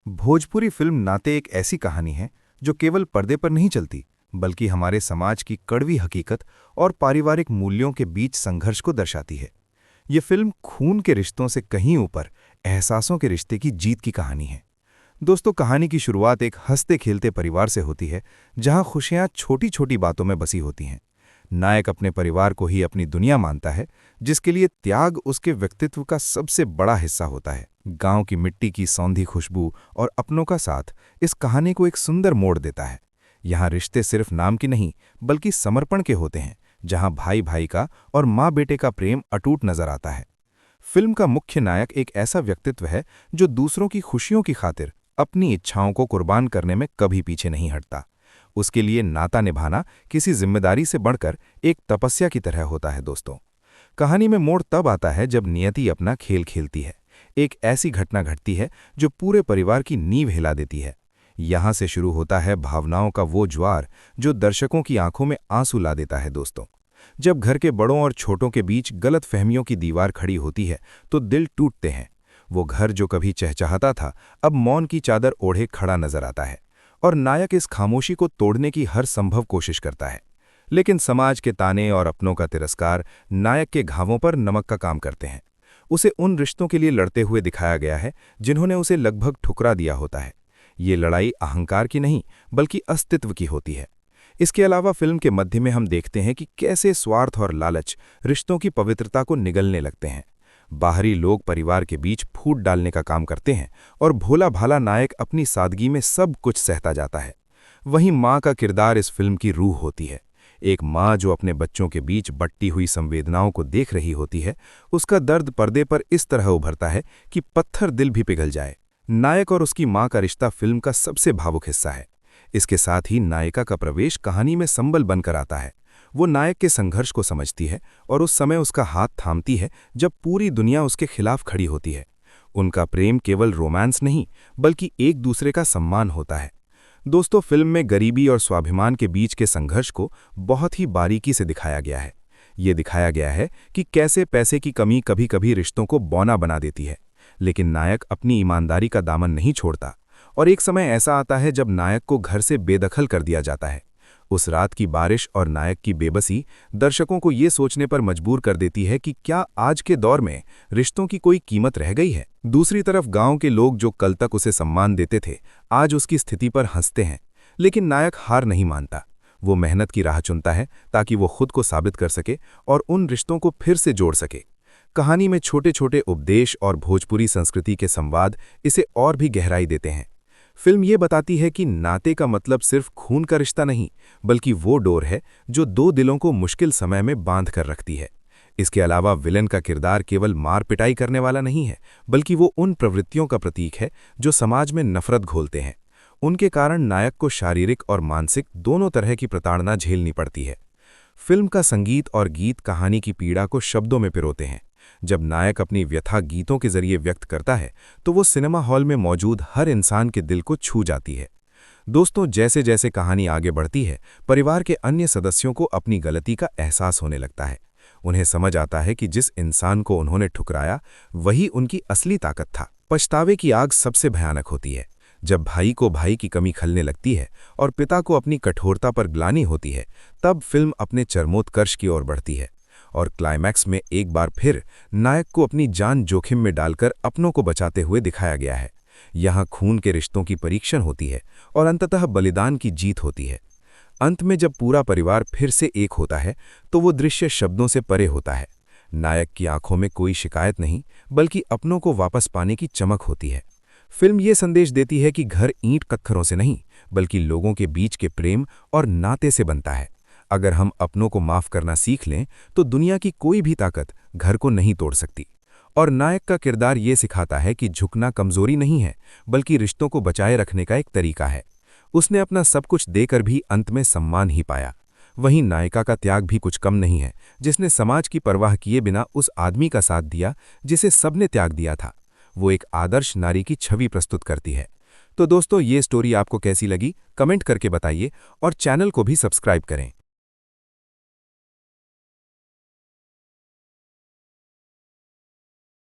Bhojpuri film नाते एक ऐसी कहानी है जो केवल पर्दे पर नहीं चलती, बल्कि हमारे समाज की कड़वी हकीकत और पारिवारिक मूल्यों के बीच संघर्ष को दर्शाती है। ये फिल्म खून के रिश्तों से कहीं ऊपर एहसासों के रिश्ते की जीत की कहानी है। दोस्तों, कहानी की शुरुआत एक हंसते खेलते परिवार से होती है, जहां खुशियां छोटी छोटी बातों में बसी होती हैं। नायक अपने परिवार को ही अपनी दुनिया मानता है, जिसके लिए त्याग उसके व्यक्तित्व का सबसे बड़ा हिस्सा होता है। गांव की मिट्टी की सौंधी खुशबू और अपनों का साथ इस कहानी को एक सुंदर मोड़ देता है। यहाँ रिश्ते सिर्फ नाम की नहीं, बल्कि समर्पण के होते हैं, जहां भाई भाई का और माँ बेटे का प्रेम अटूट नजर आता है। फिल्म का मुख्य नायक एक ऐसा व्यक्तित्व है जो दूसरों की खुशियों की खातिर अपनी इच्छाओं को कुर्बान करने में कभी पीछे नहीं हटता। उसके लिए नाता निभाना किसी जिम्मेदारी से बढ़कर एक तपस्या की तरह होता है। दोस्तों, कहानी में मोड़ तब आता है जब नियति अपना खेल खेलती है। एक ऐसी घटना घटती है जो पूरे परिवार की नींव हिला देती है। यहां से शुरू होता है भावनाओं का वो ज्वार जो दर्शकों की आंखों में आंसू ला देता है। दोस्तों, जब घर के बड़ों और छोटों के बीच गलत फहमियों की दीवार खड़ी होती है तो दिल टूटते हैं। वो घर जो कभी चहचहाता था, अब मौन की चादर ओढ़े खड़ा नजर आता है, और नायक इस खामोशी को तोड़ने की हर संभव कोशिश करता है। लेकिन समाज के ताने और अपनों का तिरस्कार नायक के घावों पर नमक का काम करते हैं। उसे उन रिश्तों के लिए लड़ते हुए दिखाया गया है जिन्होंने उसे लगभग ठुकरा दिया होता है। ये लड़ाई अहंकार की नहीं, बल्कि अस्तित्व की होती है। इसके अलावा फिल्म के मध्य में हम देखते हैं कि कैसे स्वार्थ और लालच रिश्तों की पवित्रता को निगलने लगते हैं। बाहरी लोग परिवार के बीच फूट डालने का काम करते हैं, और भोला भाला नायक अपनी सादगी में सब कुछ सहता जाता है। वहीं माँ का किरदार इस फिल्म की रूह होती है। एक माँ जो अपने बच्चों के बीच बटती हुई संवेदनाओं को देख रही होती है, उसका दर्द पर्दे पर इस तरह उभरता है कि पत्थर दिल भी पिघल जाए। नायक और उसकी माँ का रिश्ता फिल्म का सबसे भावुक हिस्सा है। इसके साथ ही नायिका का प्रवेश कहानी में संबल बनकर आता है। वो नायक के संघर्ष को समझती है और उस समय उसका हाथ थामती है जब पूरी दुनिया उसके खिलाफ खड़ी होती है। उनका प्रेम केवल रोमांस नहीं, बल्कि एक दूसरे का सम्मान होता है। दोस्तों, फिल्म में गरीबी और स्वाभिमान के बीच के संघर्ष को बहुत ही बारीकी से दिखाया गया है। ये दिखाया गया है कि कैसे पैसे की कमी कभी कभी रिश्तों को बौना बना देती है, लेकिन नायक अपनी ईमानदारी का दामन नहीं छोड़ता। और एक समय ऐसा आता है जब नायक को घर से बेदखल कर दिया जाता है। उस रात की बारिश और नायक की बेबसी दर्शकों को ये सोचने पर मजबूर कर देती है कि क्या आज के दौर में रिश्तों की कोई कीमत रह गई है। दूसरी तरफ गांव के लोग जो कल तक उसे सम्मान देते थे, आज उसकी स्थिति पर हंसते हैं। लेकिन नायक हार नहीं मानता। वो मेहनत की राह चुनता है ताकि वो खुद को साबित कर सके और उन रिश्तों को फिर से जोड़ सके। कहानी में छोटे छोटे उपदेश और भोजपुरी संस्कृति के संवाद इसे और भी गहराई देते हैं। फिल्म ये बताती है कि नाते का मतलब सिर्फ खून का रिश्ता नहीं, बल्कि वो डोर है जो दो दिलों को मुश्किल समय में बांध कर रखती है। इसके अलावा विलेन का किरदार केवल मार पिटाई करने वाला नहीं है, बल्कि वो उन प्रवृत्तियों का प्रतीक है जो समाज में नफरत घोलते हैं। उनके कारण नायक को शारीरिक और मानसिक दोनों तरह की प्रताड़ना झेलनी पड़ती है। फिल्म का संगीत और गीत कहानी की पीड़ा को शब्दों में पिरोते हैं। जब नायक अपनी व्यथा गीतों के जरिए व्यक्त करता है तो वो सिनेमा हॉल में मौजूद हर इंसान के दिल को छू जाती है। दोस्तों, जैसे जैसे कहानी आगे बढ़ती है, परिवार के अन्य सदस्यों को अपनी गलती का एहसास होने लगता है। उन्हें समझ आता है कि जिस इंसान को उन्होंने ठुकराया वही उनकी असली ताकत था। पछतावे की आग सबसे भयानक होती है। जब भाई को भाई की कमी खलने लगती है और पिता को अपनी कठोरता पर ग्लानि होती है, तब फिल्म अपने चरमोत्कर्ष की ओर बढ़ती है। और क्लाइमैक्स में एक बार फिर नायक को अपनी जान जोखिम में डालकर अपनों को बचाते हुए दिखाया गया है। यहाँ खून के रिश्तों की परीक्षण होती है और अंततः बलिदान की जीत होती है। अंत में जब पूरा परिवार फिर से एक होता है तो वो दृश्य शब्दों से परे होता है। नायक की आंखों में कोई शिकायत नहीं, बल्कि अपनों को वापस पाने की चमक होती है। फिल्म ये संदेश देती है कि घर ईंट पत्थरों से नहीं, बल्कि लोगों के बीच के प्रेम और नाते से बनता है। अगर हम अपनों को माफ करना सीख लें तो दुनिया की कोई भी ताकत घर को नहीं तोड़ सकती। और नायक का किरदार ये सिखाता है कि झुकना कमजोरी नहीं है, बल्कि रिश्तों को बचाए रखने का एक तरीका है। उसने अपना सब कुछ देकर भी अंत में सम्मान ही पाया। वहीं नायिका का त्याग भी कुछ कम नहीं है, जिसने समाज की परवाह किए बिना उस आदमी का साथ दिया जिसे सबने त्याग दिया था। वो एक आदर्श नारी की छवि प्रस्तुत करती है। तो दोस्तों, ये स्टोरी आपको कैसी लगी कमेंट करके बताइए और चैनल को भी सब्सक्राइब करें।